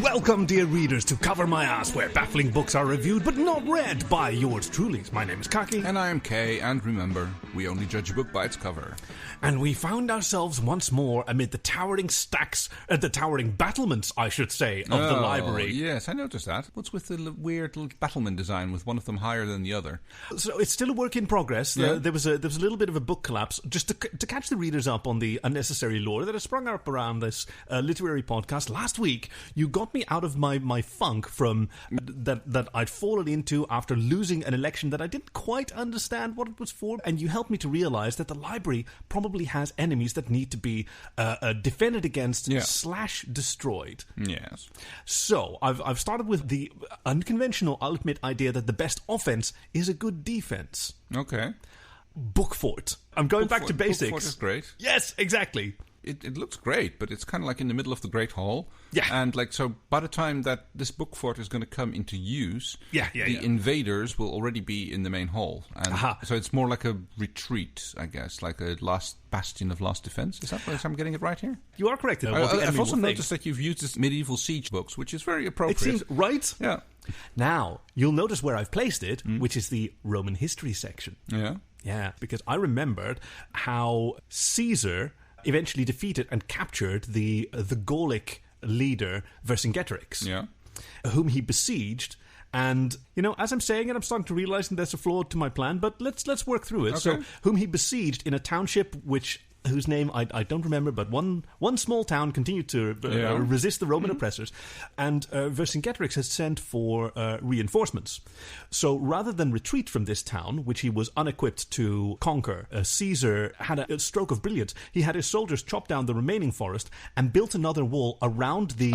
Welcome, dear readers, to Cover My Ass, where baffling books are reviewed but not read by yours truly. My name is Kaki. And I am Kay, and remember, we only judge a book by its cover. And we found ourselves once more amid the towering stacks, the towering battlements, I should say, of the library. Yes, I noticed that. What's with the weird little battlement design with one of them higher than the other? So it's still a work in progress. Yeah. There was a little bit of a book collapse, just to catch the readers up on the unnecessary lore that has sprung up around this literary podcast. Last week, you got me out of my funk from that I'd fallen into after losing an election that I didn't quite understand what it was for, and you helped me to realize that the library probably has enemies that need to be defended against / destroyed. Yes. So I've started with the unconventional, I'll admit, idea that the best offense is a good defense. Okay. Book fort. I'm going back to basics. Book fort is great. Yes, exactly. It looks great, but it's kind of like in the middle of the Great Hall. Yeah. And so by the time that this book fort is going to come into use, the invaders will already be in the main hall. And so it's more like a retreat, I guess, like a last bastion of last defense. Is that what I'm getting it right here? You are correct. I've also noticed that you've used this medieval siege books, which is very appropriate. It seems right. Yeah. Now, you'll notice where I've placed it, which is the Roman history section. Yeah. Yeah, because I remembered how Caesar eventually defeated and captured the Gallic leader Vercingetorix, whom he besieged. And, as I'm saying it, I'm starting to realize that there's a flaw to my plan, but let's work through it. Okay. So, whom he besieged in a township whose name I don't remember, but one small town continued to resist the Roman oppressors, and Vercingetorix has sent for reinforcements. So rather than retreat from this town, which he was unequipped to conquer, Caesar had a stroke of brilliance. He had his soldiers chop down the remaining forest and built another wall around the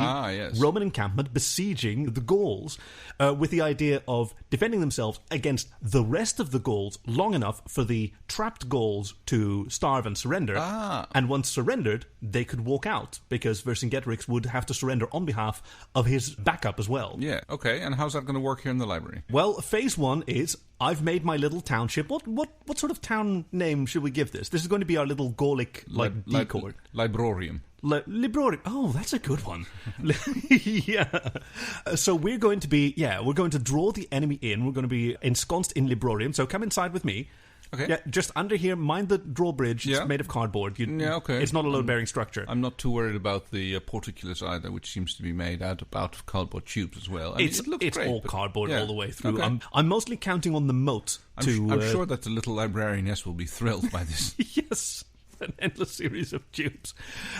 Roman encampment, besieging the Gauls, with the idea of defending themselves against the rest of the Gauls long enough for the trapped Gauls to starve and surrender. And once surrendered, they could walk out, because Vercingetorix would have to surrender on behalf of his backup as well. Yeah, okay. And how's that going to work here in the library? Well, phase one is, I've made my little township. What sort of town name should we give this? This is going to be our little Gallic, decor. Librorium. Librorium. Oh, that's a good one. Yeah. So we're going to draw the enemy in. We're going to be ensconced in Librorium. So come inside with me. Okay. Yeah, just under here, mind the drawbridge. It's made of cardboard. Okay. It's not a load-bearing structure. I'm not too worried about the portcullis either, which seems to be made out of cardboard tubes as well. It looks great, all cardboard all the way through. Okay. I'm mostly counting on the moat I'm sure that the little librarianess will be thrilled by this. Yes. An endless series of tubes.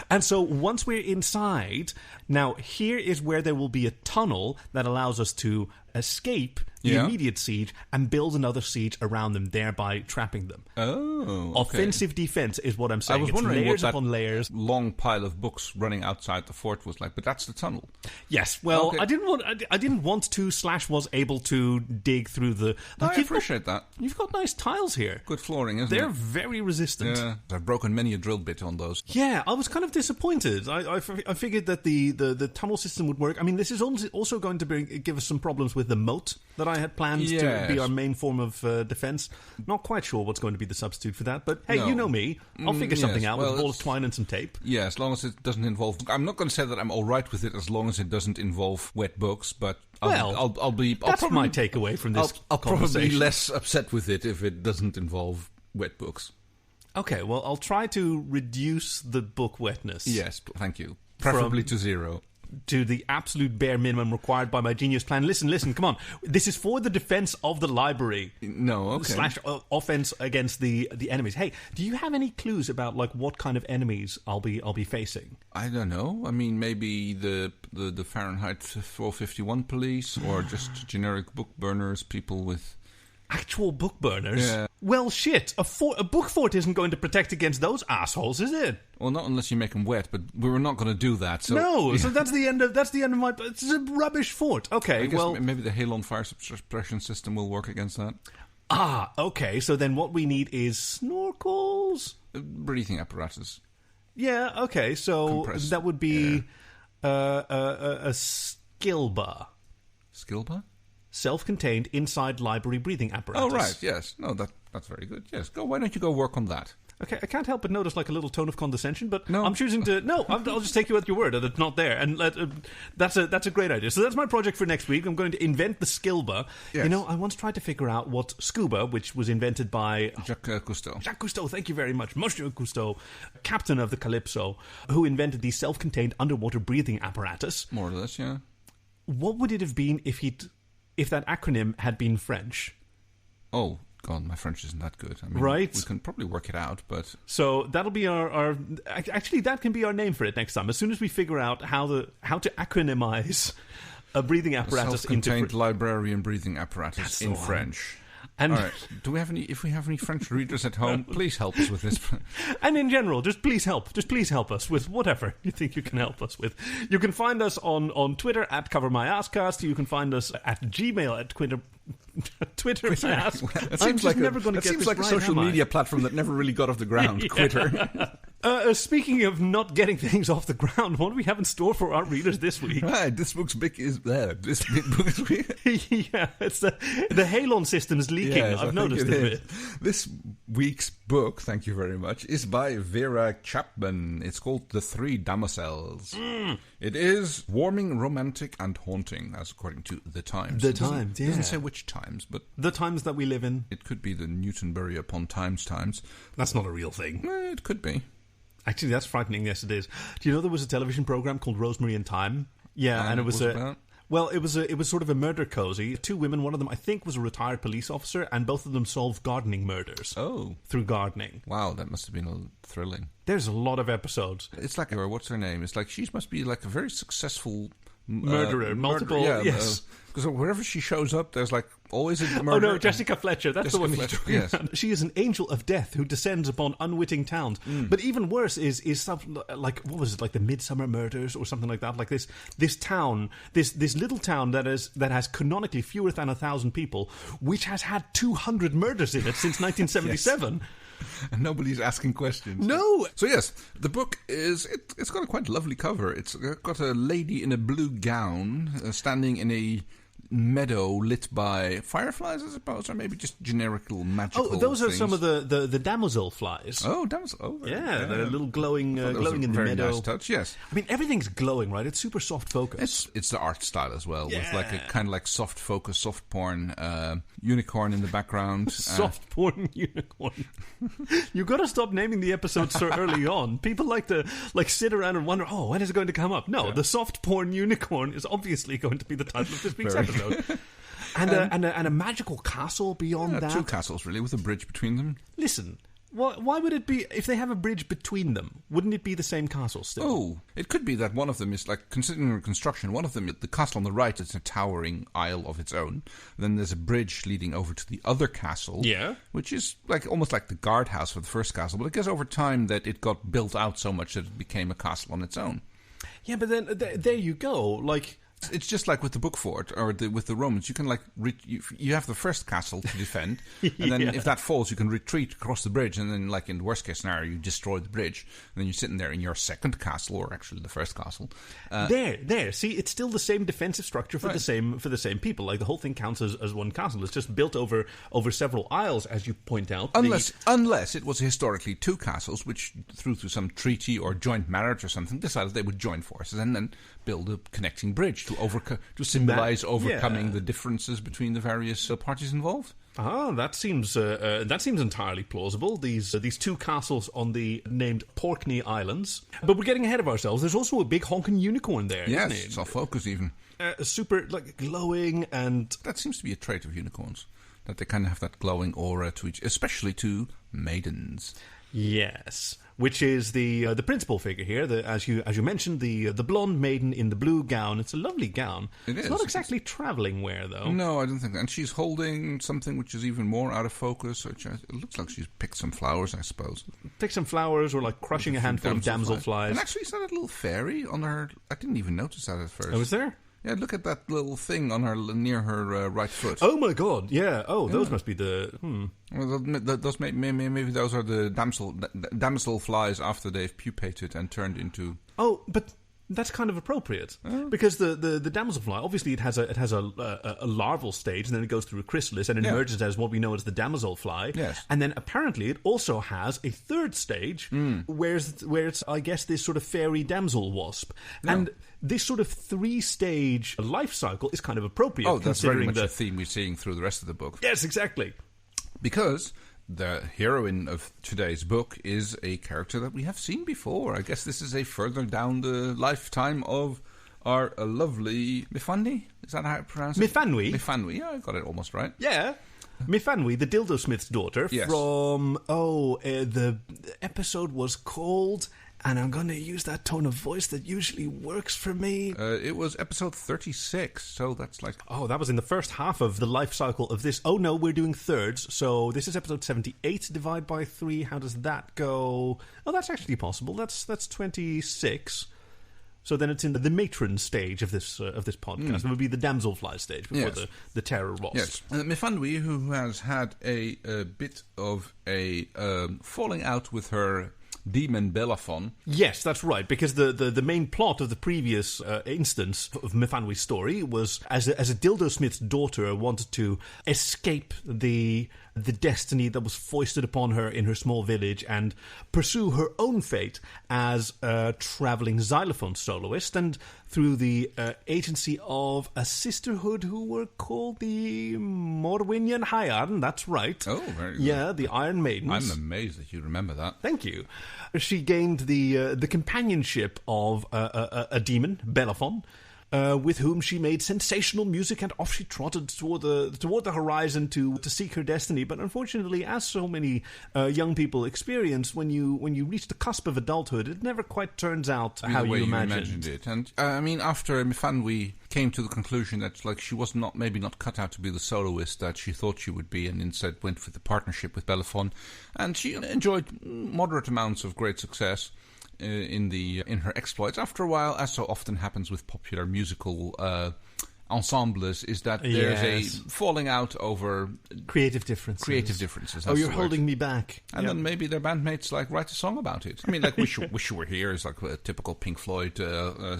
And so once we're inside, now here is where there will be a tunnel that allows us to escape the immediate siege and build another siege around them, thereby trapping them. Oh, okay. Offensive defense is what I'm saying. I was wondering layers what that upon layers. long pile of books running outside the fort was like, but that's the tunnel. Yes, well, okay. I didn't want to / was able to dig through the... I appreciate that. You've got nice tiles here. Good flooring, isn't it? They're very resistant. Yeah, I've broken many a drill bit on those. Yeah, I was kind of disappointed. I figured that the tunnel system would work. I mean, this is also going to give us some problems with the moat that I had planned to be our main form of defense. Not quite sure what's going to be the substitute for that, but hey, you know me. I'll figure something out with a ball of twine and some tape. Yeah, as long as it doesn't involve... I'm not going to say that I'm all right with it as long as it doesn't involve wet books, but I'll that's my takeaway from this I'll probably conversation. be less upset with it if it doesn't involve wet books. Okay, well, I'll try to reduce the book wetness. Yes, thank you. Preferably to 0. To the absolute bare minimum required by my genius plan. Listen, come on. This is for the defense of the library. No, okay. / offense against the enemies. Hey, do you have any clues about what kind of enemies I'll be facing? I don't know. I mean, maybe the Fahrenheit 451 police, or just generic book burners, people with... Actual book burners? Yeah. Well, shit. A book fort isn't going to protect against those assholes, is it? Well, not unless you make them wet, but we were not going to do that. So, no, so that's the end of my... It's a rubbish fort. Okay, I guess maybe the Halon fire suppression system will work against that. Okay, so then what we need is snorkels? Breathing apparatus. Yeah, okay, so Compressed that would be a skill bar. Skill bar? Self-contained inside library breathing apparatus. Oh, right, yes. No, that That's very good. Yes, why don't you go work on that? Okay, I can't help but notice like a little tone of condescension, but no. I'm choosing to... No, I'll just take you at your word that it's not there. And that's a great idea. So that's my project for next week. I'm going to invent the skilba. Yes. You know, I once tried to figure out what scuba, which was invented by... Jacques Cousteau. Jacques Cousteau, thank you very much. Monsieur Cousteau, captain of the Calypso, who invented the self-contained underwater breathing apparatus. More or less, yeah. What would it have been if that acronym had been French? Oh, God, my French isn't that good. I mean, right? We can probably work it out, but... So that'll be our... Actually, that can be our name for it next time. As soon as we figure out how to acronymize a breathing apparatus into... Self-contained librarian breathing apparatus in French. And all right. If we have any French readers at home, please help us with this. And in general, just please help us with whatever you think you can help us with. You can find us on Twitter at CoverMyAssCast. You can find us at Gmail at Twitter. That seems like a social media platform that never really got off the ground. Yeah. Twitter. Speaking of not getting things off the ground, what do we have in store for our readers this week? Right, this book's big is there. This big book is yeah, it's the Halon system is leaking. Yes, I've noticed it. This week's book, thank you very much, is by Vera Chapman. It's called The Three Damosels. It is warming, romantic, and haunting, as according to The Times. The Times, yeah. It doesn't say which times, but... The times that we live in. It could be the Newtonbury upon Times. That's not a real thing. It could be. Actually, that's frightening. Yes, it is. Do you know there was a television program called Rosemary and Thyme? Yeah, and it was about? Well, it was sort of a murder cozy. Two women, one of them I think was a retired police officer, and both of them solved gardening murders. Oh, through gardening. Wow, that must have been thrilling. There's a lot of episodes. It's like what's her name? It's like she must be like a very successful murderer. Multiple. Yeah, yes. Because wherever she shows up, there's like always a murder. Oh no, Jessica Fletcher. That's Jessica the one. Fletcher, yes. She is an angel of death who descends upon unwitting towns. But even worse is stuff like, what was it, like the Midsummer Murders or something like that. Like this town, this little town that has canonically fewer than 1,000 people, which has had 200 murders in it since 1977. Yes. And nobody's asking questions. No! So yes, the book it's got a quite lovely cover. It's got a lady in a blue gown standing in a meadow lit by fireflies, I suppose, or maybe just generic little magical those are things. some of the damosel flies. Oh, damosel. Oh, yeah, they're a little glowing in the very meadow. Nice touch, yes. I mean, everything's glowing, right? It's super soft focus. It's the art style as well, with like a kind of like soft focus, soft porn unicorn in the background. Soft porn unicorn. You got to stop naming the episodes so early on. People like to sit around and wonder, when is it going to come up? No, the soft porn unicorn is obviously going to be the title of this week's episode. And a magical castle beyond that. 2 castles, really, with a bridge between them. Listen, why would it be, if they have a bridge between them, wouldn't it be the same castle still? Oh, it could be that one of them is, like, considering the construction, one of them, the castle on the right, is a towering isle of its own. Then there's a bridge leading over to the other castle. Yeah. Which is like almost like the guardhouse for the first castle. But I guess over time that it got built out so much that it became a castle on its own. Yeah, but then there you go, like... It's just like with the book fort, or with the Romans. You can you have the first castle to defend, and then if that falls, you can retreat across the bridge, and then, like in the worst case scenario, you destroy the bridge, and then you're sitting there in your second castle, or actually the first castle. There. See, it's still the same defensive structure for the same people. Like the whole thing counts as one castle. It's just built over several isles, as you point out. Unless it was historically 2 castles, which through some treaty or joint marriage or something decided they would join forces and then build a connecting bridge to symbolize overcoming the differences between the various parties involved. That seems entirely plausible. These 2 castles on the named Porkney Islands. But we're getting ahead of ourselves. There's also a big honking unicorn there. Yes, isn't it? it's off focus even. Super glowing, and that seems to be a trait of unicorns, that they kind of have that glowing aura to each, especially to maidens. Yes. Which is the principal figure here, as you mentioned, the blonde maiden in the blue gown. It's a lovely gown. It's not exactly travelling wear, though. No, I don't think that. And she's holding something which is even more out of focus. It looks like she's picked some flowers, I suppose. Picked some flowers, or like crushing a handful of damsel flies. And actually, is that a little fairy on her? I didn't even notice that at first. Oh, was there? Yeah, look at that little thing on her near her right foot. Oh my God! Yeah. Oh, those must be the. Well, those maybe those are the damsel flies after they've pupated and turned into. Oh, but That's kind of appropriate because the damselfly, obviously it has a larval stage, and then it goes through a chrysalis and it emerges as what we know as the damselfly. Yes. And then apparently it also has a third stage where it's I guess this sort of fairy damsel wasp. Yeah. And this sort of 3-stage life cycle is kind of appropriate. Oh, that's very much a theme we're seeing through the rest of the book. Yes, exactly. Because the heroine of today's book is a character that we have seen before. I guess this is a further down the lifetime of our lovely Myfwanwy. Is that how I pronounce it? Myfanwy. Myfwanwy, yeah, I got it almost right. Yeah. Myfanwy, the Dildosmith's daughter, from... the episode was called... And I'm going to use that tone of voice that usually works for me. It was episode 36, so that's like... Oh, that was in the first half of the life cycle of this. Oh, no, we're doing thirds. So this is episode 78 divided by 3. How does that go? Oh, that's actually possible. That's 26. So then it's in the matron stage of this podcast. It would be the damselfly stage before the terror wasp. Yes. Myfwanwy, who has had a bit of a falling out with her... demon Belafon. Yes, that's right, because the main plot of the previous instance of Myfanwy's story was as a Dildosmith's daughter wanted to escape the destiny that was foisted upon her in her small village and pursue her own fate as a travelling xylophone soloist, and through the agency of a sisterhood who were called the Morwinian Hyaden, that's right. Oh, very good. Yeah, the Iron Maidens. I'm amazed that you remember that. Thank you. She gained the companionship of a demon, Belafon, with whom she made sensational music, and off she trotted toward the horizon to seek her destiny. But unfortunately, as so many young people experience, when you reach the cusp of adulthood, it never quite turns out how you imagined it. And I mean, after Myfwanwy came to the conclusion that like she was maybe not cut out to be the soloist that she thought she would be, and instead went for the partnership with Belafon, and she enjoyed moderate amounts of great success in her exploits. After a while, as so often happens with popular musical ensembles, is that there's a falling out over creative differences. Oh, you're holding me back. And then maybe their bandmates like write a song about it. I mean, like Wish You Were Here is like a typical Pink Floyd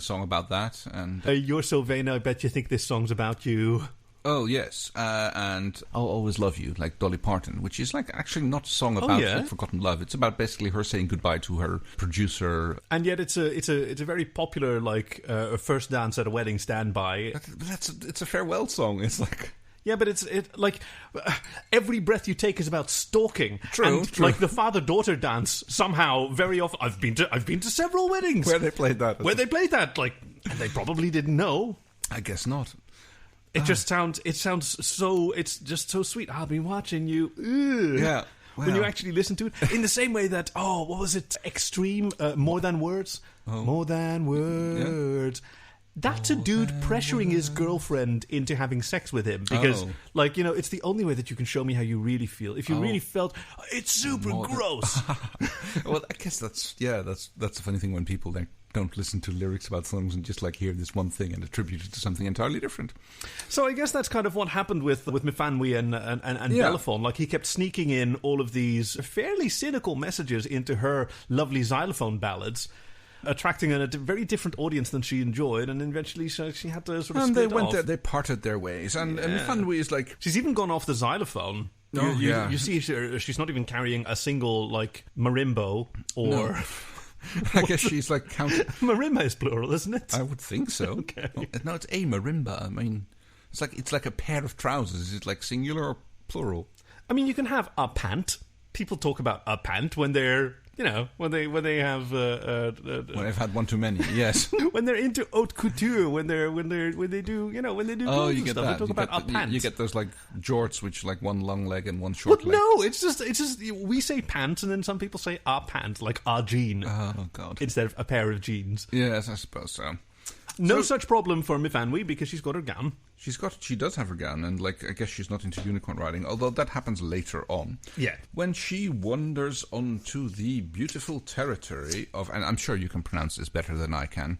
song about that. And You're So Vain, I bet you think this song's about you. Oh, yes, and I'll Always Love You, like Dolly Parton, which is like actually not a song about forgotten love. It's about basically her saying goodbye to her producer. And yet it's a very popular like first dance at a wedding standby. It's a farewell song. It's like... Yeah, but it's like every breath you take is about stalking. True. Like the father-daughter dance somehow very often. I've been to several weddings where they played that. Like, and they probably didn't know. I guess not. It just sounds so. It's just so sweet. I'll be watching you. Ugh. Yeah. Wow. When you actually listen to it, in the same way that what was it? Extreme, More Than Words. Oh. More Than Words. Yeah. That's a dude pressuring his girlfriend into having sex with him because, it's the only way that you can show me how you really feel. If you really felt, it's super gross. Well, I guess that's the funny thing when people don't listen to lyrics about songs and just like hear this one thing and attribute it to something entirely different. So I guess that's kind of what happened with Myfwanwy and Belafon. Like he kept sneaking in all of these fairly cynical messages into her lovely xylophone ballads, attracting a very different audience than she enjoyed, and eventually she had to sort of split off. They parted their ways, and Myfwanwy is like... She's even gone off the xylophone. You see she's not even carrying a single, like, marimbo or... No. I guess she's like counting... Marimba is plural, isn't it? I would think so. Okay. No, it's a marimba. I mean, it's like a pair of trousers. Is it like singular or plural? I mean, you can have a pant. People talk about a pant when they're... when they have when they've had one too many, yes. When they're into haute couture, when they do you get stuff, that. they talk about a pant. You get those like jorts, which like one long leg and one short leg. No, it's just we say pants, and then some people say a pant, like a jean. Oh God! Instead of a pair of jeans. Yes, I suppose so. No such problem for Myfwanwy because she's got her gown. She does have her gown, and like I guess she's not into unicorn riding, although that happens later on. Yeah. When she wanders onto the beautiful territory of, and I'm sure you can pronounce this better than I can.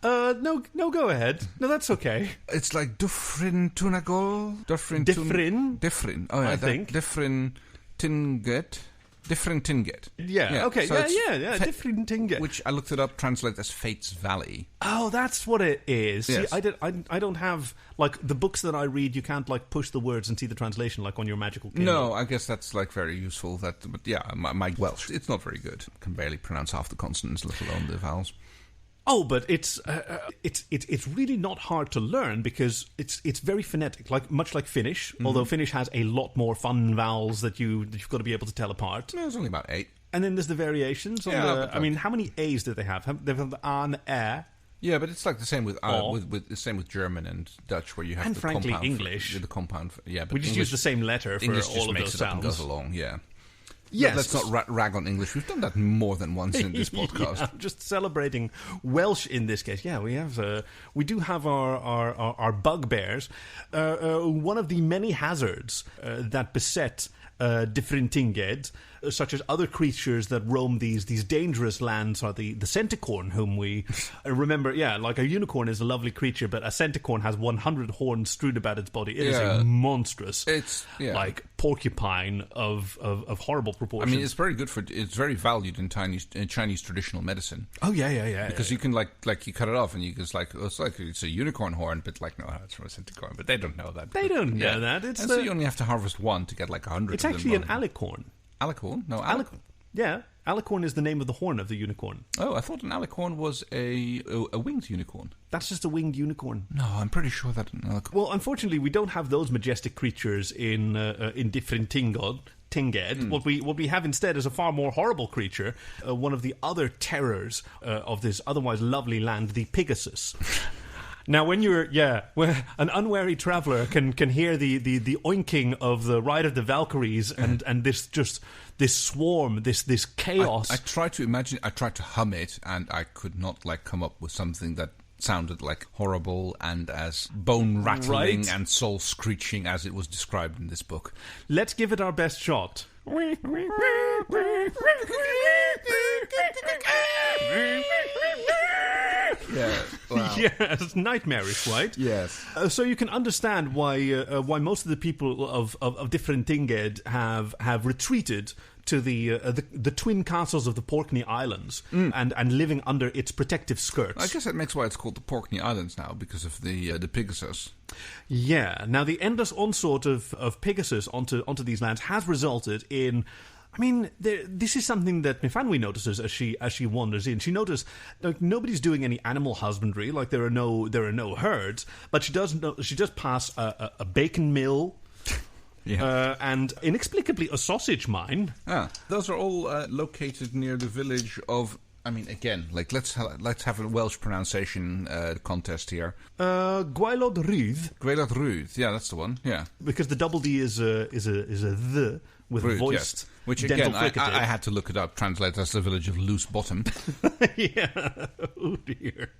No, go ahead. No, that's okay. It's like Dyffryn Tunagol? Dyffryn. Dyffryn. Oh yeah, I think. Dyffryn Tinget. Dyfrintinged. Yeah. Okay. So Dyfrintinged. Which I looked it up, translates as Fate's Valley. Oh, that's what it is. Yes. See, I don't have, like, the books that I read, you can't, like, push the words and see the translation, like, on your magical Kindle. No, I guess that's, like, very useful. But yeah, my Welsh, it's not very good. I can barely pronounce half the consonants, let alone the vowels. Oh, but it's really not hard to learn because it's very phonetic, much like Finnish. Mm-hmm. Although Finnish has a lot more fun vowels that you've got to be able to tell apart. No, there's only about 8. And then there's the variations. I mean, how many A's do they have? They have the A and the E. Yeah, but it's like the same with the same with German and Dutch, where you have and the frankly compound English. The compound. Yeah, but we just use the same letter for English all of those sounds. sounds. Up and goes along. Yeah. Yes. Let's not rag on English. We've done that more than once in this podcast. Yeah, just celebrating Welsh in this case. Yeah, we do have our bugbears. One of the many hazards that beset Dyfrintinged, such as other creatures that roam these dangerous lands, are the centicorn, whom we remember. Yeah, like a unicorn is a lovely creature, but a centicorn has 100 horns strewed about its body. It is a monstrous, like porcupine of horrible proportions. I mean, it's very good it's very valued in Chinese traditional medicine. Oh yeah. Because you can like you cut it off and you just it's a unicorn horn, but like no, it's from a centicorn. But they don't know that. They don't know that. So you only have to harvest one to get like 100. It's actually an alicorn. Alicorn? No, alicorn. Yeah, alicorn is the name of the horn of the unicorn. Oh, I thought an alicorn was a winged unicorn. That's just a winged unicorn. No, I'm pretty sure that an alicorn... Well, unfortunately, we don't have those majestic creatures in Dyfrintinged. What we have instead is a far more horrible creature, one of the other terrors of this otherwise lovely land, the Pegasus. Now, when where an unwary traveller can hear the oinking of the Ride of the Valkyries and this swarm, this chaos. I tried to imagine, I tried to hum it, and I could not come up with something that sounded like horrible and as bone rattling and soul screeching as it was described in this book. Let's give it our best shot. Yeah, wow. Yes, nightmarish, right? Yes. So you can understand why most of the people of Dyfrintinged have retreated to the twin castles of the Orkney Islands and living under its protective skirts. I guess that makes why it's called the Orkney Islands now, because of the Pegasus. Yeah. Now the endless onslaught of Pegasus onto these lands has resulted in. I mean, this is something that Myfanwy notices as she wanders in. She notices nobody's doing any animal husbandry, like there are no herds, but she does pass a bacon mill. Yeah. And inexplicably a sausage mine. Those are all located near the village of. I mean, again, let's have a Welsh pronunciation contest here. Gwaelod Rhydd. Gwaelod Rhydd, yeah, that's the one. Yeah, because the double D is a the with Rhydd, voiced. Yes. Which again, I had to look it up. Translate as the village of Loose Bottom. Yeah. Oh dear.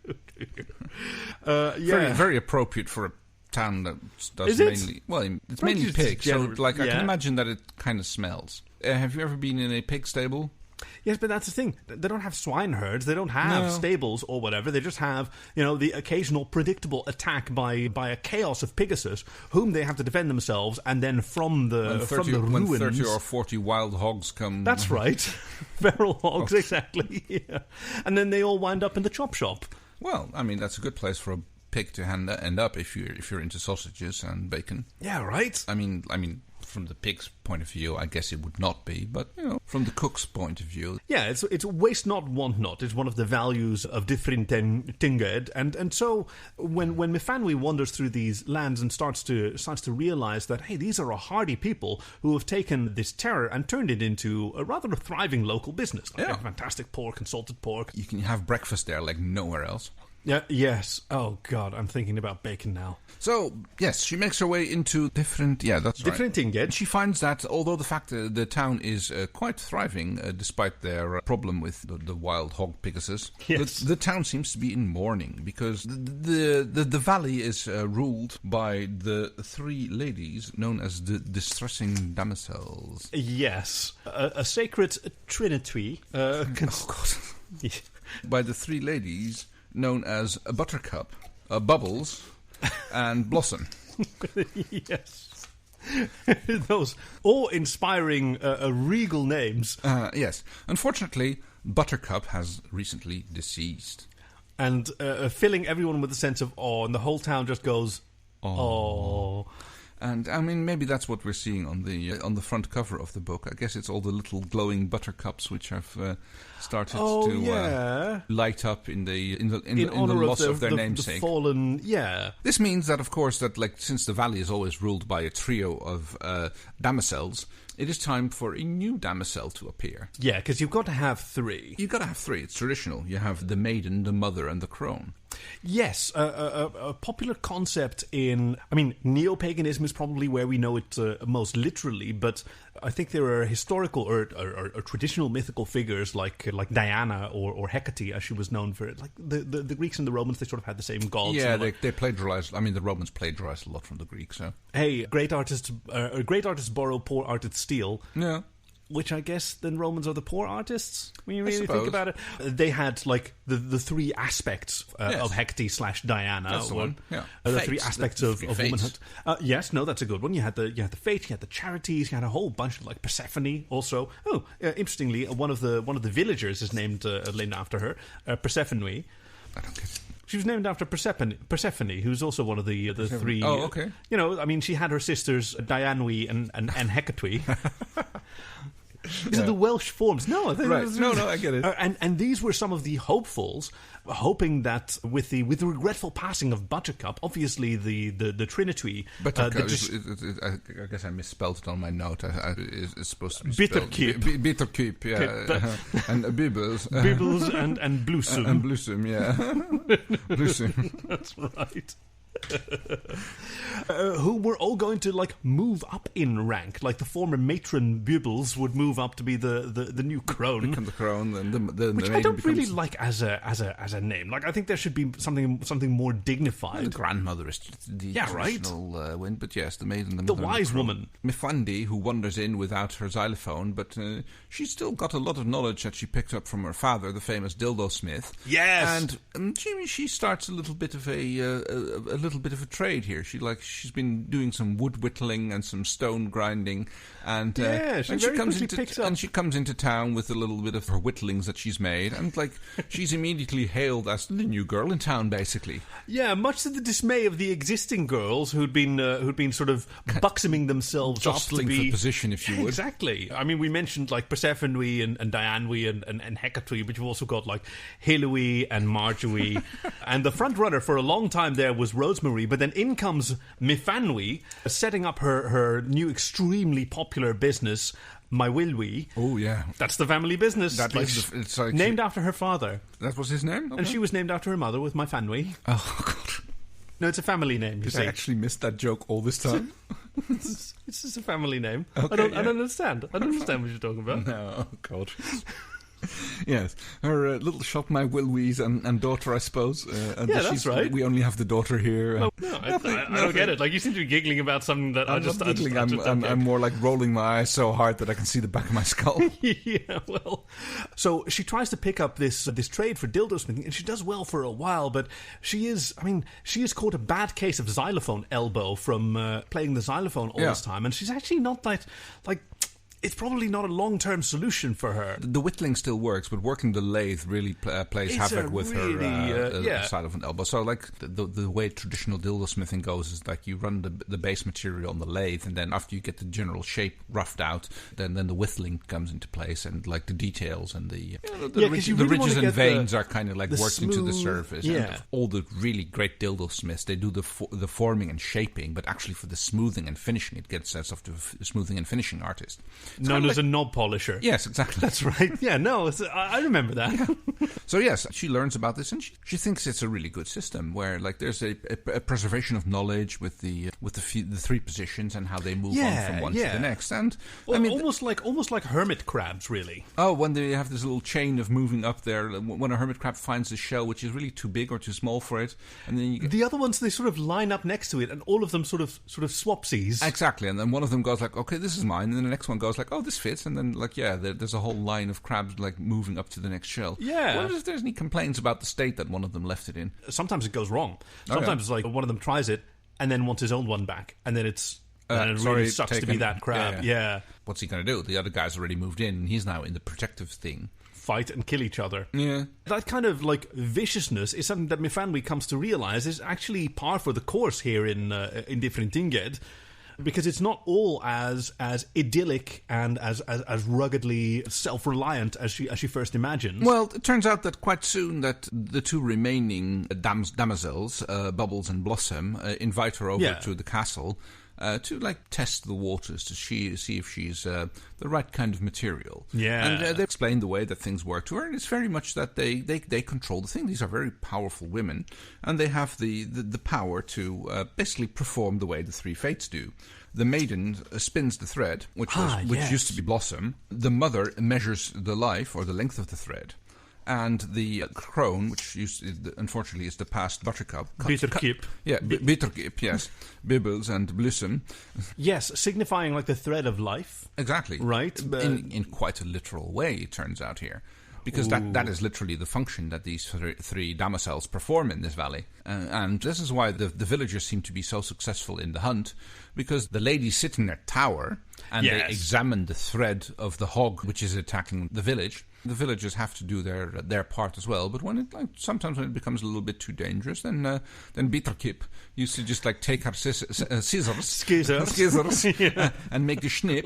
Very, very appropriate for a town that does mainly. Well, it's mainly pigs. So, I can imagine that it kind of smells. Have you ever been in a pig stable? Yes, but that's the thing. They don't have swine herds. They don't have stables or whatever. They just have, the occasional predictable attack by a chaos of Pegasus, whom they have to defend themselves, and then from the ruins. When 30 or 40 wild hogs come. That's right, feral hogs, exactly. Yeah. And then they all wind up in the chop shop. Well, I mean, that's a good place for a pig to end up if you're into sausages and bacon. Yeah, right. I mean. From the pig's point of view, I guess it would not be, but from the cook's point of view, yeah, it's waste not, want not. It's one of the values of Dyfrintinged, and so when Myfanwy wanders through these lands and starts to realize that hey, these are a hardy people who have taken this terror and turned it into a rather thriving local business. Like fantastic pork and salted pork. You can have breakfast there like nowhere else. Yeah. Yes. Oh God, I'm thinking about bacon now. So yes, she makes her way into different. Yeah, that's right. Dyfrintinged. She finds that although the fact the town is quite thriving, despite their problem with the wild hog Pegasus, the town seems to be in mourning because the valley is ruled by the three ladies known as the distressing Damosels. Yes, a sacred trinity. Oh God. By the three ladies known as Buttercup, Bubbles, and Blossom. Yes. Those awe-inspiring, regal names. Yes. Unfortunately, Buttercup has recently deceased. And filling everyone with a sense of awe, and the whole town just goes, oh. And I mean, maybe that's what we're seeing on the front cover of the book. I guess it's all the little glowing buttercups which have started to light up in the loss of their namesake. The fallen, yeah. This means that, of course, since the valley is always ruled by a trio of Damosels, it is time for a new damosel to appear. Yeah, because you've got to have three. You've got to have three. It's traditional. You have the maiden, the mother, and the crone. Yes, a popular concept in... I mean, neo-paganism is probably where we know it most literally, but I think there are historical or traditional mythical figures like Diana or Hecate, as she was known for. Like the Greeks and the Romans, they sort of had the same gods. Yeah, they plagiarized. I mean, the Romans plagiarized a lot from the Greeks. So hey, great artists borrow, poor artists steal. Yeah. Which I guess then Romans are the poor artists, when you really think about it. They had like the three aspects of Hecate / Diana. That's the one. Yeah. The three aspects of womanhood. Yes, no, that's a good one. You had the fate, you had the charities, you had a whole bunch of like Persephone also. Oh, interestingly, one of the villagers is named after her, Myfwanwy. I don't get it. She was named after Persephone, who's also one of the three. Oh, okay. I mean, she had her sisters Dianwy and Hecate. These are the Welsh forms. No, right. No, I get it. And these were some of the hopefuls, hoping that with the regretful passing of Buttercup, obviously the Trinity. Buttercup. I guess I misspelled it on my note. It's supposed to be Bitterkeep. Bitterkeep, yeah. And Bibbles. Bibbles and Blusum. And Blusum, yeah. Blusum. That's right. Who were all going to like move up in rank, like the former matron Bubbles would move up to be the new crone, become the crone, and which I don't really like as a name. Like I think there should be something more dignified. The grandmother is the traditional win, but yes, the maiden, the wise woman, Myfwanwy, who wanders in without her xylophone, but she's still got a lot of knowledge that she picked up from her father, the famous Dildosmith. Yes, and she starts a little bit of a trade here. She's been doing some wood whittling and some stone grinding, and she comes into town with a little bit of her whittlings that she's made, and like she's immediately hailed as the new girl in town, basically. Yeah, much to the dismay of the existing girls who'd been sort of buxoming themselves jostling up to be for position, if you would. Exactly. I mean, we mentioned like Persephone and Dianwy and Hecate, but you've also got like Hilowy and Marjorie, and the front runner for a long time there was Rosemary. But then in comes Myfanwy, setting up her new extremely popular business, Myfwanwy. Oh, yeah. That's the family business. It's like named after her father. That was his name? Okay. And she was named after her mother with Myfanwy. Oh, God. No, it's a family name. Because I actually missed that joke all this time. It's just a family name. Okay, I don't understand. I don't understand what you're talking about. No, God. Yes, her little shop, Myfwanwy's and daughter, I suppose. That's right. We only have the daughter here. I don't get it. Like, you seem to be giggling about something that I'm not giggling. I'm more like rolling my eyes so hard that I can see the back of my skull. Yeah, well, so she tries to pick up this trade for Dildosmith, and she does well for a while, but she is caught a bad case of xylophone elbow from playing the xylophone all this time, and she's actually not that, like... It's probably not a long-term solution for her. The whittling still works, but working the lathe really plays havoc with her side of an elbow. So, like, the way traditional dildosmithing goes is like you run the base material on the lathe, and then after you get the general shape roughed out, then the whittling comes into place, and like the details and the ridges and veins are kind of like worked into the surface. Yeah. And all the really great dildosmiths, they do the forming and shaping, but actually for the smoothing and finishing, it gets sent off to a smoothing and finishing artist. Known as a knob polisher. Yes, exactly. That's right. Yeah, no, I remember that. Yeah. So yes, she learns about this, and she thinks it's a really good system where, like, there's a preservation of knowledge with the three positions and how they move on from one to the next, and I mean, almost like hermit crabs, really. Oh, when they have this little chain of moving up there, when a hermit crab finds a shell which is really too big or too small for it, and then the other ones, they sort of line up next to it, and all of them sort of swapsies. Exactly, and then one of them goes like, okay, this is mine, and then the next one goes like, oh, this fits, and then like there's a whole line of crabs like moving up to the next shell. Yeah. I wonder if there's any complaints about the state that one of them left it in. Sometimes it goes wrong. Sometimes it's like one of them tries it and then wants his own one back, and then it's And it really sucks to be that crab. Yeah. What's he going to do? The other guy's already moved in, and he's now in the protective thing. Fight and kill each other. Yeah. That kind of viciousness is something that Myfanwy comes to realise is actually par for the course here in Dyfryn-Tinged, because it's not all as idyllic and as ruggedly self-reliant as she first imagined. Well, it turns out that quite soon that the two remaining damosels, Bubbles and Blossom, invite her over to the castle to test the waters to see if she's the right kind of material. Yeah. And they explain the way that things work to her, and it's very much that they control the thing. These are very powerful women, and they have the power to basically perform the way the three fates do. The maiden spins the thread, which used to be Blossom. The mother measures the life or the length of the thread. And the Crone, which unfortunately is the past Buttercup. Bitterkip. Bitterkip, yes. Bibbles and Blossom. Yes, signifying the thread of life. Exactly. Right. In quite a literal way, it turns out here. Because that is literally the function that these three damosels perform in this valley. And this is why the villagers seem to be so successful in the hunt, because the ladies sit in their tower and they examine the thread of the hog which is attacking the village. The villagers have to do their part as well, but sometimes when it becomes a little bit too dangerous, then Bitterkip used to just take her scissors and make the snip.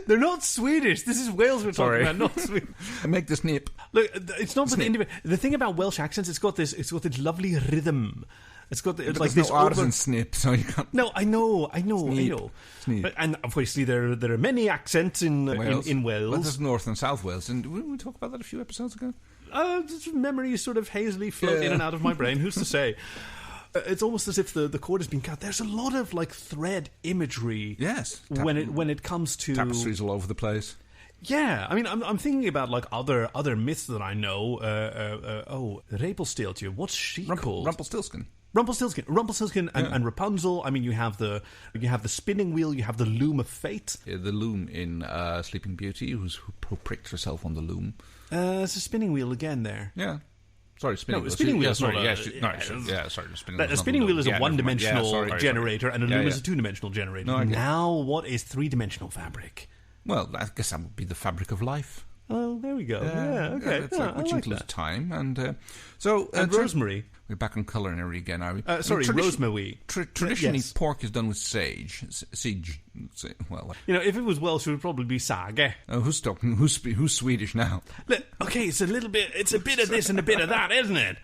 They're not Swedish. This is Wales we're talking about, not Swedish. Make the snip. Look, it's not the thing about Welsh accents. It's got this lovely rhythm. It's got this R's and snip, so you can't. No, I know. But, and obviously there are many accents in Wales. Well, there's North and South Wales, and didn't we talk about that a few episodes ago? Memories sort of hazily float in and out of my brain. Who's to say? It's almost as if the cord has been cut. There's a lot of thread imagery. Yes, when it comes to tapestries all over the place. Yeah, I mean, I'm thinking about other myths that I know. Rapelstiltje. What's she called? Rumpelstiltskin and Rapunzel. I mean, you have the spinning wheel. You have the loom of fate. Yeah, the loom in Sleeping Beauty, who pricked herself on the loom. It's a spinning wheel again there. Yeah. Sorry, spinning wheel. Spinning wheel. Sorry, a spinning wheel is a one-dimensional generator, and a loom is a two-dimensional generator. No, now, what is three-dimensional fabric? Well, I guess that would be the fabric of life. Oh, there we go. Yeah, okay. Which includes time, and rosemary. We're back on culinary again, are we? Rosemary. Traditionally, pork is done with sage. Well, if it was Welsh, it would probably be sage. Oh, who's talking? Who's Swedish now? Okay, it's a bit of this and a bit of that, isn't it?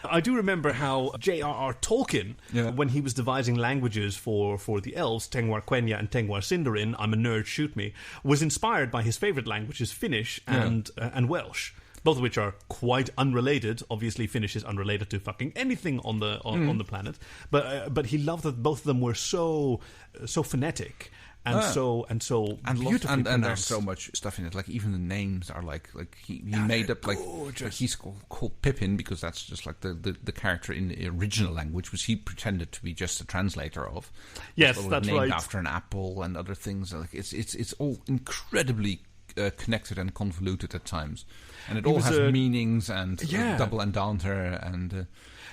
I do remember how J.R.R. Tolkien, when he was devising languages for the elves, Tengwar Quenya and Tengwar Sindarin, I'm a nerd, shoot me, was inspired by his favourite languages, Finnish and Welsh, both of which are quite unrelated. Obviously, Finnish is unrelated to fucking anything on the planet, but he loved that both of them were so phonetic. And so beautifully and there's so much stuff in it. Even the names are he made up he's called Pippin because that's just the character in the original language, which he pretended to be just a translator of. Yes, that's named right. After an apple and other things. It's all incredibly connected and convoluted at times, and it all has meanings and double entendre and.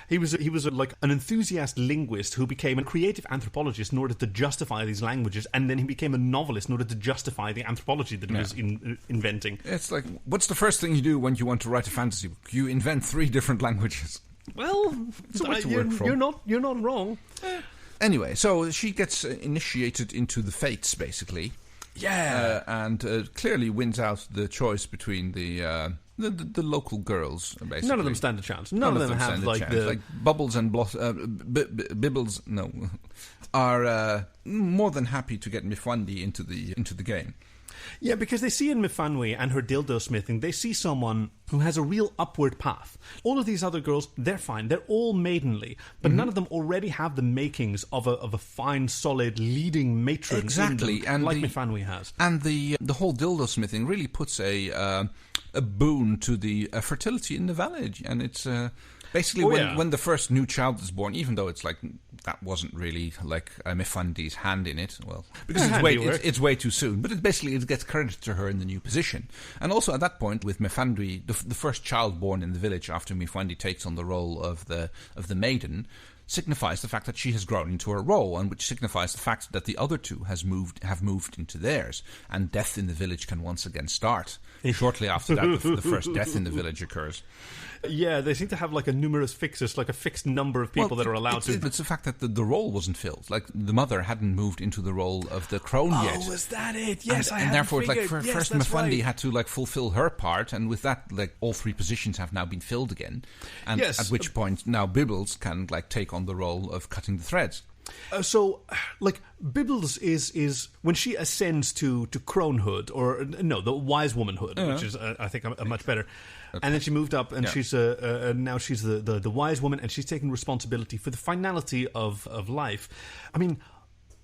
He was an enthusiast linguist who became a creative anthropologist in order to justify these languages, and then he became a novelist in order to justify the anthropology that he was inventing. It's what's the first thing you do when you want to write a fantasy book? You invent 3 different languages. Well, you're not wrong. Anyway, so she gets initiated into the fates, basically. Yeah, and clearly wins out the choice between the local girls. Basically, none of them stand a chance. None of them have Bubbles and Bibbles. No, are more than happy to get Myfwanwy into the game. Yeah, because they see in Myfanwy and her Dildosmithing, they see someone who has a real upward path. All of these other girls, they're fine. They're all maidenly, but none of them already have the makings of a fine, solid, leading matron. Exactly, and Myfanwy has. And the whole Dildosmithing really puts a boon to the fertility in the village, and it's basically when the first new child is born, even though it's that wasn't really Myfanwy's hand in it, well, because it's way too soon, but it gets credited to her in the new position. And also at that point with Myfanwy, the first child born in the village after Myfanwy takes on the role of the maiden, signifies the fact that she has grown into her role, and which signifies the fact that the other two have moved into theirs, and death in the village can once again start. Shortly after that, the first death in the village occurs. Yeah, they seem to have like a numerous fixus, like a fixed number of people that are allowed to. It's the fact that the role wasn't filled. Like, the mother hadn't moved into the role of the Crone yet. Oh, was that it? Yes, and therefore, figured. First Myfwanwy had to fulfill her part, and with that, all three positions have now been filled again. And at which point now Bibbles can take on the role of cutting the threads. So, Bibbles is when she ascends to cronehood, or no, the wise womanhood, which is I think a much better. Okay. And then she moved up, and she's now she's the wise woman, and she's taking responsibility for the finality of life. I mean,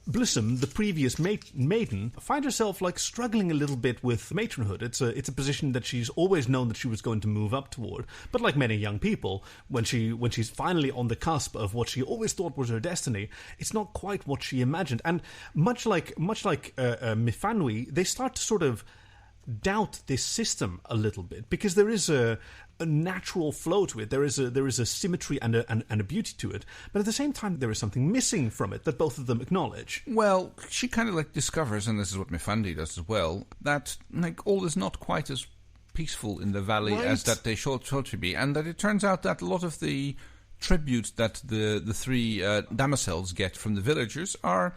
Blossom, the previous maiden, finds herself struggling a little bit with matronhood. It's a position that she's always known that she was going to move up toward. But like many young people, when she's finally on the cusp of what she always thought was her destiny, it's not quite what she imagined. And much like Myfanwy, they start to sort of doubt this system a little bit, because there is a natural flow to it. There is a symmetry and a beauty to it, but at the same time there is something missing from it that both of them acknowledge. Well, she kind of discovers, and this is what Myfanwy does as well, that all is not quite as peaceful in the valley as that they thought to be, and that it turns out that a lot of the tribute that the three Damosels get from the villagers are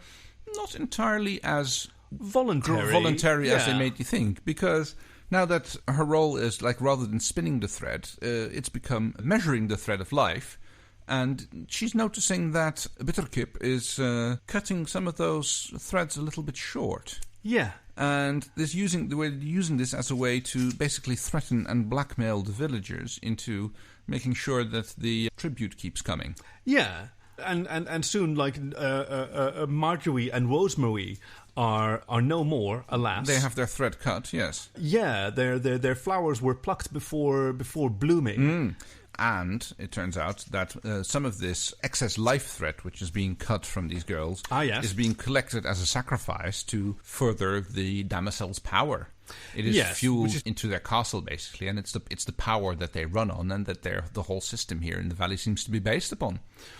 not entirely as voluntary as they made you think, because now that her role is rather than spinning the thread, it's become measuring the thread of life, and she's noticing that Bitterkip is cutting some of those threads a little bit short. Yeah. And using this as a way to basically threaten and blackmail the villagers into making sure that the tribute keeps coming. Yeah. And soon, Marjorie and Rosemary are no more, alas. They have their thread cut, yes. Yeah, their flowers were plucked before blooming. And it turns out that some of this excess life thread, which is being cut from these girls, is being collected as a sacrifice to further the Damosels' power. It is fueled into their castle, basically, and it's the power that they run on, and that the whole system here in the valley seems to be based upon.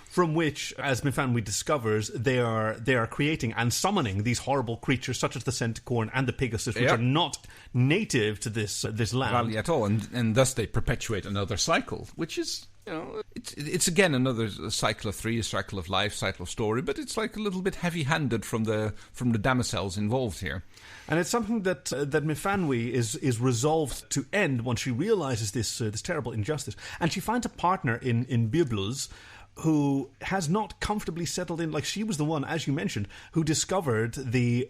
From which, as Myfanwy discovers, they are creating and summoning these horrible creatures, such as the centacorn and the pegasus, which are not native to this land valley at all, and thus they perpetuate another cycle, which is, it's again another cycle of three, a cycle of life, cycle of story, but it's a little bit heavy-handed from the Damosels involved here. And it's something that Myfanwy is resolved to end once she realizes this terrible injustice, and she finds a partner in Biblos, who has not comfortably settled in. She was the one, as you mentioned, who discovered the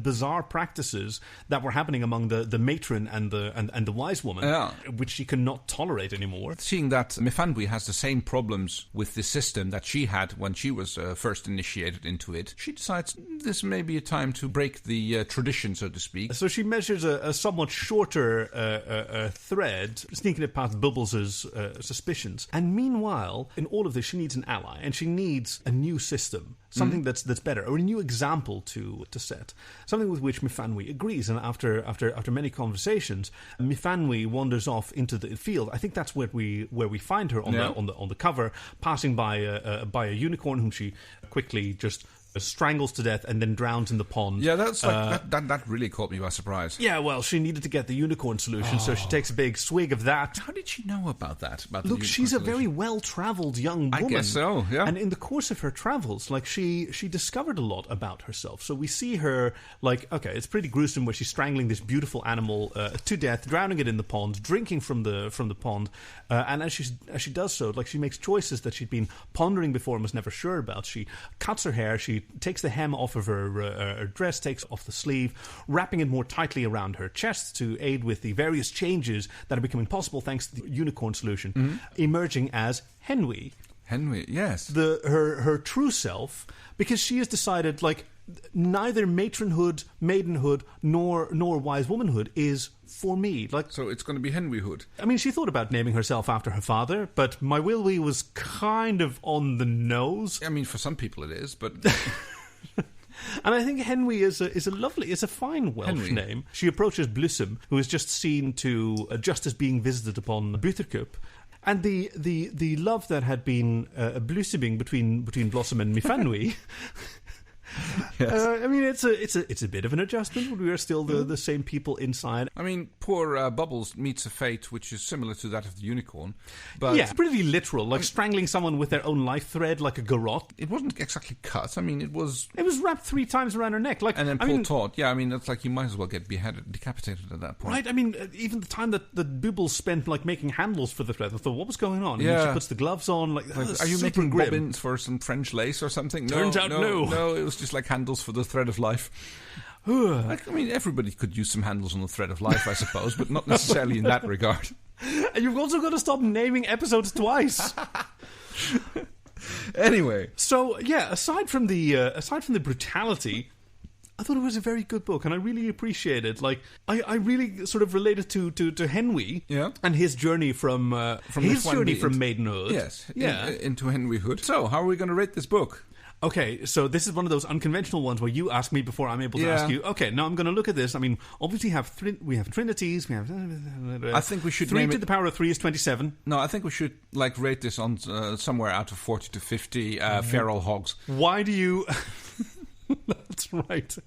bizarre practices that were happening among the matron and the wise woman, which she cannot tolerate anymore. Seeing that Myfanwy has the same problems with the system that she had when she was first initiated into it, she decides this may be a time to break the tradition, so to speak. So she measures a somewhat shorter thread, sneaking it past Bubbles' suspicions. And meanwhile, in all of this, she needs an ally, and she needs a new system, something that's better, or a new example to set, something with which Myfanwy agrees. And after many conversations, Myfanwy wanders off into the field. I think that's where we find her on the cover, passing by a unicorn whom she quickly just strangles to death and then drowns in the pond. Yeah, that's that really caught me by surprise. Yeah, well, she needed to get the unicorn solution, so she takes a big swig of that. How did she know about that? Look, she's a very well-travelled young woman. I guess so, yeah. And in the course of her travels, she discovered a lot about herself. So we see her, okay, it's pretty gruesome where she's strangling this beautiful animal to death, drowning it in the pond, drinking from the pond, and as she does so, she makes choices that she'd been pondering before and was never sure about. She cuts her hair, she takes the hem off of her dress, takes off the sleeve, wrapping it more tightly around her chest to aid with the various changes that are becoming possible thanks to the unicorn solution, emerging as Henwy. Henwy, yes. Her true self, because she has decided, neither matronhood, maidenhood, nor wise womanhood is for me. So it's going to be Henwyhood. I mean, she thought about naming herself after her father, but Myfwanwy was kind of on the nose. I mean, for some people it is, but... And I think Henwy is a fine Welsh name. She approaches Blossom, who is just seen just as being visited upon Bitterkip, And the love that had been blossoming between Blossom and Myfanwy. Yes. I mean, it's a bit of an adjustment. We are still the same people inside. I mean, poor Bubbles meets a fate which is similar to that of the unicorn. But yeah, pretty literal, like strangling someone with their own life thread, like a garrote. It wasn't exactly cut. I mean, it was wrapped 3 times around her neck, like. And then pulled taut. Yeah, I mean, it's like you might as well get beheaded, decapitated at that point. Right. I mean, even the time that Bubbles spent like making handles for the thread, I thought, what was going on? Yeah. And she puts the gloves on. Like are you making bobbins for some French lace or something? Turns out no. No, it was just like handles for the thread of life. I mean, everybody could use some handles on the thread of life, I suppose, but not necessarily in that regard. And you've also got to stop naming episodes twice. Anyway, so yeah, aside from the brutality, I thought it was a very good book, and I really appreciate it. Like, I really sort of related to Henwy, and his journey from maidenhood, into Henwyhood. So, how are we going to rate this book? Okay, so this is one of those unconventional ones where you ask me before I'm able to ask you. Okay, now I'm going to look at this. I mean, obviously we have trinities. We have. I think we should 3 to the power of 3 is 27. No, I think we should rate this on somewhere out of 40 to 50 feral hogs. Why do you? That's right.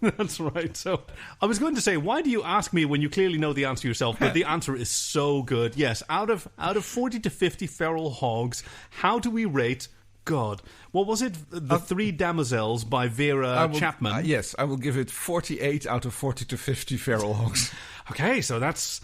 That's right. So I was going to say, why do you ask me when you clearly know the answer yourself? But the answer is so good. Yes, out of 40 to 50 feral hogs, how do we rate? God, what was it? The 3 Damosels by Vera Chapman. Yes, I will give it 48 out of 40 to 50 feral hogs. Okay, so that's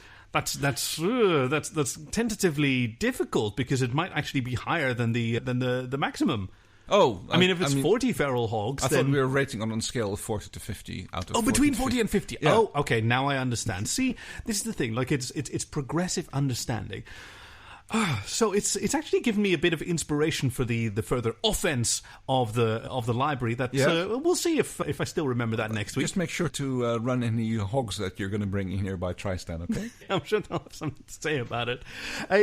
tentatively difficult because it might actually be higher than the maximum. Oh, I mean, if it's 40 feral hogs, I thought we were rating on a scale of 40 to 50 out of. Oh, 40 between 40 and 50. Yeah. Oh, okay. Now I understand. See, this is the thing. Like, it's progressive understanding. So it's actually given me a bit of inspiration for the further offense of the library. That we'll see if I still remember that next week. Just make sure to run any hogs that you're going to bring in here by Tristan, okay? I'm sure they'll have something to say about it.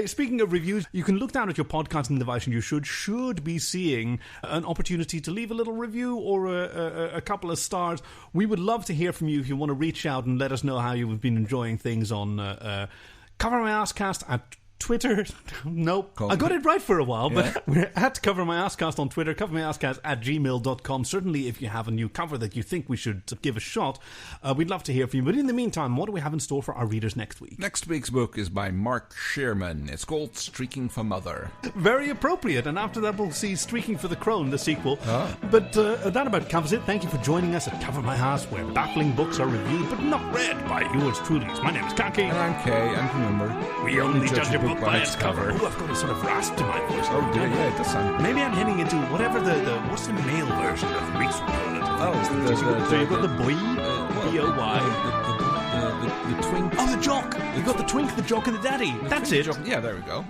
Speaking of reviews, you can look down at your podcasting device and you should be seeing an opportunity to leave a little review or a couple of stars. We would love to hear from you if you want to reach out and let us know how you've been enjoying things on Cover My Asscast at Twitter. Nope. I got it right for a while, but we're at Cover My Asscast on Twitter, covermyasscast@gmail.com. Certainly, if you have a new cover that you think we should give a shot, we'd love to hear from you. But in the meantime, what do we have in store for our readers next week? Next week's book is by Mark Shearman. It's called Streaking for Mother. Very appropriate. And after that, we'll see Streaking for the Crone, the sequel. But that about covers it. Thank you for joining us at Cover My Ass, where baffling books are reviewed but not read by yours truly. My name is Kaki. And I'm Kay. And remember, we only judge a book by its cover. Oh, I've got a sort of rasp to my voice. Oh dear, yeah, it does sound. Maybe I'm heading into whatever what's the male version of Reese would call it? So you've got the boy, B-O-Y. The twink. Oh, the jock. You've got the twink, the jock, and the daddy. That's it. Yeah, there we go.